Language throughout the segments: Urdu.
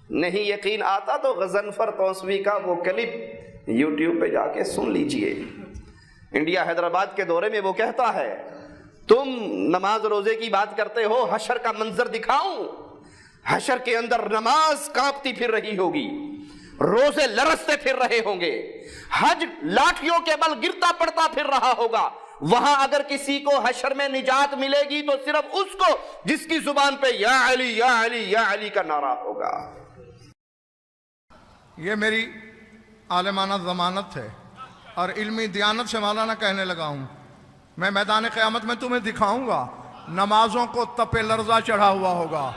نہیں یقین آتا تو غضنفر توسوی کا وہ کلپ یوٹیوب پہ جا کے سن لیجئے. انڈیا حیدرآباد کے دورے میں وہ کہتا ہے تم نماز روزے کی بات کرتے ہو، حشر کا منظر دکھاؤں؟ حشر کے اندر نماز کانپتی پھر رہی ہوگی، روزے لرزتے پھر رہے ہوں گے، حج لاٹھیوں کے بل گرتا پڑتا پھر رہا ہوگا. وہاں اگر کسی کو حشر میں نجات ملے گی تو صرف اس کو جس کی زبان پہ یا علی یا علی یا علی کا نعرہ ہوگا. یہ میری عالمانہ ضمانت ہے اور علمی دیانت سے مولانا کہنے لگا ہوں، میں میدان قیامت میں تمہیں دکھاؤں گا نمازوں کو تپ لرزہ چڑھا ہوا ہوگا.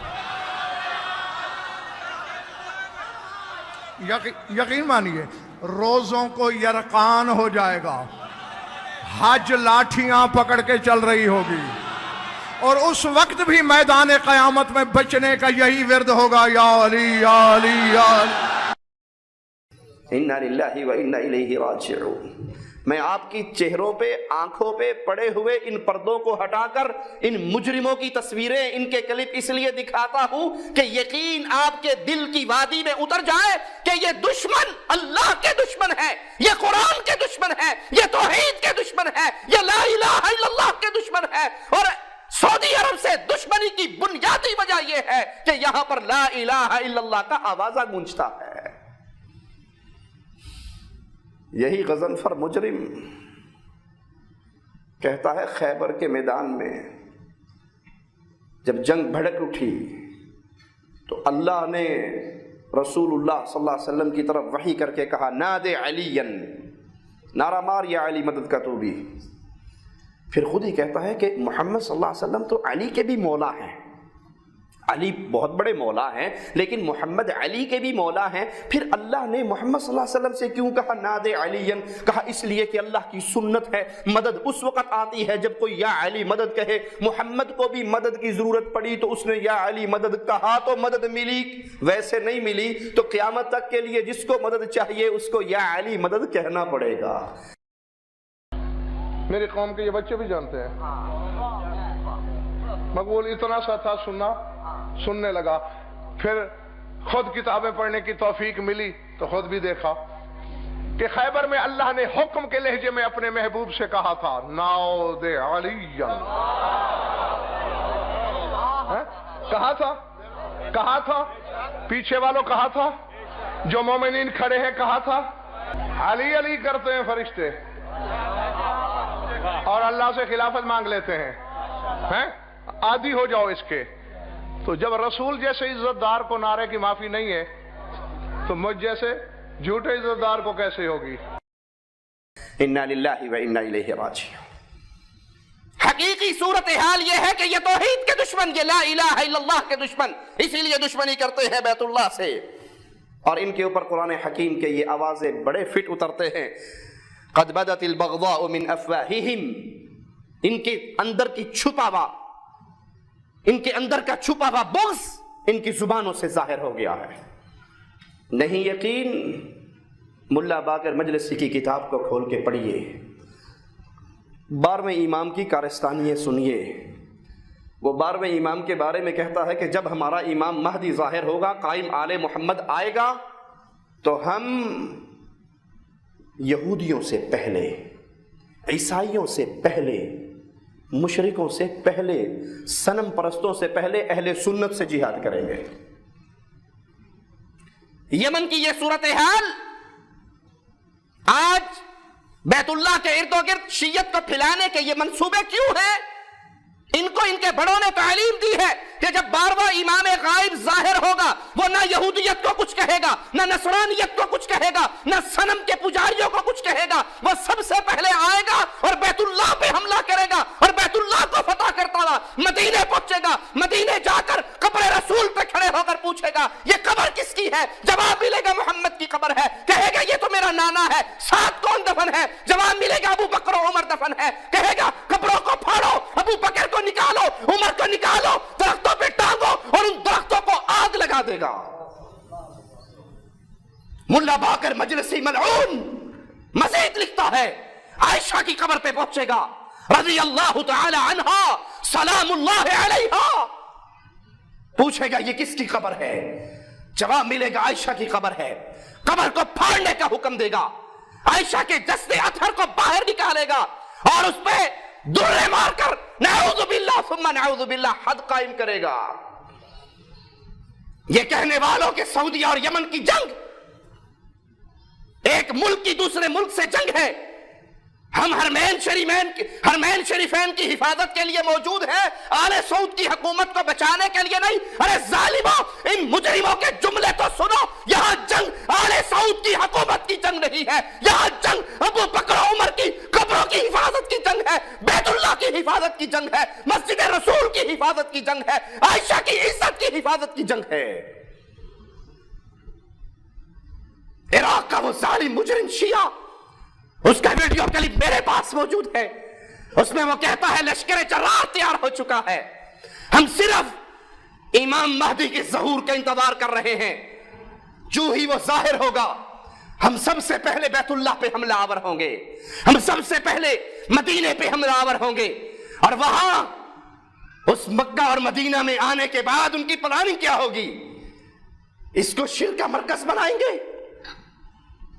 یقین مانیے روزوں کو یرقان ہو جائے گا، حج لاٹھیاں پکڑ کے چل رہی ہوگی، اور اس وقت بھی میدان قیامت میں بچنے کا یہی ورد ہوگا، یا علی یا علی یا علی. انا للہ و انا الیہ راجعون. میں آپ کی چہروں پہ آنکھوں پہ پڑے ہوئے ان پردوں کو ہٹا کر ان مجرموں کی تصویریں، ان کے کلپ اس لیے دکھاتا ہوں کہ یقین آپ کے دل کی وادی میں اتر جائے کہ یہ دشمن اللہ کے دشمن ہے، یہ قرآن کے دشمن ہے، یہ توحید کے دشمن ہے، یہ لا الہ الا اللہ کے دشمن ہے. اور سعودی عرب سے دشمنی کی بنیادی وجہ یہ ہے کہ یہاں پر لا الہ الا اللہ کا آوازہ گونجتا ہے. یہی غضنفر مجرم کہتا ہے خیبر کے میدان میں جب جنگ بھڑک اٹھی تو اللہ نے رسول اللہ صلی اللہ علیہ وسلم کی طرف وحی کر کے کہا نادے علیا، نعرہ مار یا علی مدد کا تو بھی. پھر خود ہی کہتا ہے کہ محمد صلی اللہ علیہ وسلم تو علی کے بھی مولا ہیں، علی بہت بڑے مولا ہیں لیکن محمد علی کے بھی مولا ہیں. پھر اللہ نے محمد صلی اللہ علیہ وسلم سے کیوں کہا نادے علیا؟ کہا اس لیے کہ اللہ کی سنت ہے، مدد اس وقت آتی ہے جب کوئی یا علی مدد کہے. محمد کو بھی مدد کی ضرورت پڑی تو اس نے یا علی مدد کہا تو مدد ملی، ویسے نہیں ملی تو قیامت تک کے لیے جس کو مدد چاہیے اس کو یا علی مدد کہنا پڑے گا. میری قوم کے یہ بچے بھی جانتے ہیں. مقبول اتنا سا تھا سننے لگا، پھر خود کتابیں پڑھنے کی توفیق ملی تو خود بھی دیکھا کہ خیبر میں اللہ نے حکم کے لہجے میں اپنے محبوب سے کہا تھا نعوذ علی. کہا تھا پیچھے والوں، کہا تھا جو مومنین کھڑے ہیں، کہا تھا علی علی کرتے ہیں فرشتے اور اللہ سے خلافت مانگ لیتے ہیں. عادی ہو جاؤ اس کے. تو جب رسول جیسے عزت دار کو نعرے کی معافی نہیں ہے تو مجھ جیسے جھوٹے عزت دار کو کیسے ہوگی؟ انا للہ و انا الیہ راجعون. حقیقی صورتحال یہ ہے کہ یہ توحید کے دشمن، یہ لا الہ الا اللہ کے دشمن اسی لیے دشمنی کرتے ہیں بیت اللہ سے. اور ان کے اوپر قرآن حکیم کے یہ آوازیں بڑے فٹ اترتے ہیں. قد بدت البغضاء من افواہہم، ان کے اندر کی چھپا ہوا، ان کے اندر کا چھپا ہوا بغض ان کی زبانوں سے ظاہر ہو گیا ہے. نہیں یقین ملا باقر مجلسی کی کتاب کو کھول کے پڑھیے، 12ویں امام کی کارستانییں سنیے. وہ 12ویں امام کے بارے میں کہتا ہے کہ جب ہمارا امام مہدی ظاہر ہوگا، قائم آل محمد آئے گا تو ہم یہودیوں سے پہلے، عیسائیوں سے پہلے، مشرکوں سے پہلے، صنم پرستوں سے پہلے اہل سنت سے جہاد کریں گے. یمن کی یہ صورتحال آج بیت اللہ کے ارد و گرد شیعت کو پھیلانے کے یہ منصوبے کیوں ہیں؟ ان کو ان کے بڑوں نے تعلیم دی ہے کہ جب 12واں امام غائب ظاہر ہوگا وہ نہ یہودیت کو کچھ کہے گا، نہ نصرانیت کو کچھ کہے گا، نہ صنم کے پجاریوں کو کچھ کہے گا. وہ سب سے پہلے آئے گا اور بیت اللہ پہ حملہ کرے گا اور بیت اللہ کو فتح کرتا ہوا مدینے پہنچے گا. مدینے جا کر قبر رسول پہ کھڑے ہو کر پوچھے گا یہ قبر کس کی ہے؟ جواب ملے گا محمد کی قبر ہے. کہے گا یہ تو میرا نانا ہے. ساتھ کون دفن ہے؟ جواب ملے گا ابو بکر و عمر دفن ہے. کہے گا قبروں کو پھاڑو، ابو بکر کو نکالو، عمر کو نکالو، درختوں پہ ٹانگو اور ان درختوں کو آگ لگا دے گا. ملا باقر مجلسی ملعون مزید لکھتا ہے عائشہ کی قبر پہ پہنچے گا رضی اللہ تعالی عنہا سلام اللہ علیہا. پوچھے گا یہ کس کی قبر ہے؟ جواب ملے گا عائشہ کی قبر ہے، قبر کو پھاڑنے کا حکم دے گا، عائشہ کے جسد اطہر کو باہر نکالے گا اور اس پہ درے مار کر نعوذ باللہ ثم نعوذ باللہ حد قائم کرے گا۔ یہ کہنے والوں کے سعودی اور یمن کی جنگ ایک ملک کی دوسرے ملک سے جنگ ہے، ہم حرمین شریفین کی حفاظت کے لیے موجود ہیں، آل سعود کی حکومت کو بچانے کے لیے نہیں۔ ارے ظالموں، ان مجرموں کے جملے تو سنو، یہاں جنگ آل سعود کی حکومت کی جنگ نہیں ہے، یہاں جنگ ابو بکر و عمر کی قبروں کی حفاظت کی جنگ ہے، بیت اللہ کی حفاظت کی جنگ ہے، مسجد رسول کی حفاظت کی جنگ ہے، عائشہ کی عزت کی حفاظت کی جنگ ہے۔ عراق کا وہ ظالم مجرم شیعہ، اس کا ویڈیو کلپ میرے پاس موجود ہے، اس میں وہ کہتا ہے لشکر جرار تیار ہو چکا ہے، ہم صرف امام مہدی کے ظہور کا انتظار کر رہے ہیں، جو ہی وہ ظاہر ہوگا ہم سب سے پہلے بیت اللہ پہ حملہ آور ہوں گے، ہم سب سے پہلے مدینے پہ حملہ آور ہوں گے، اور وہاں اس مکہ اور مدینہ میں آنے کے بعد ان کی پلاننگ کیا ہوگی؟ اس کو شرک کا مرکز بنائیں گے،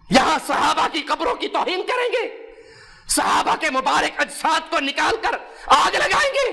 یہاں صحابہ کی قبروں کی توہین کریں گے، صحابہ کے مبارک اجساد کو نکال کر آگ لگائیں گے،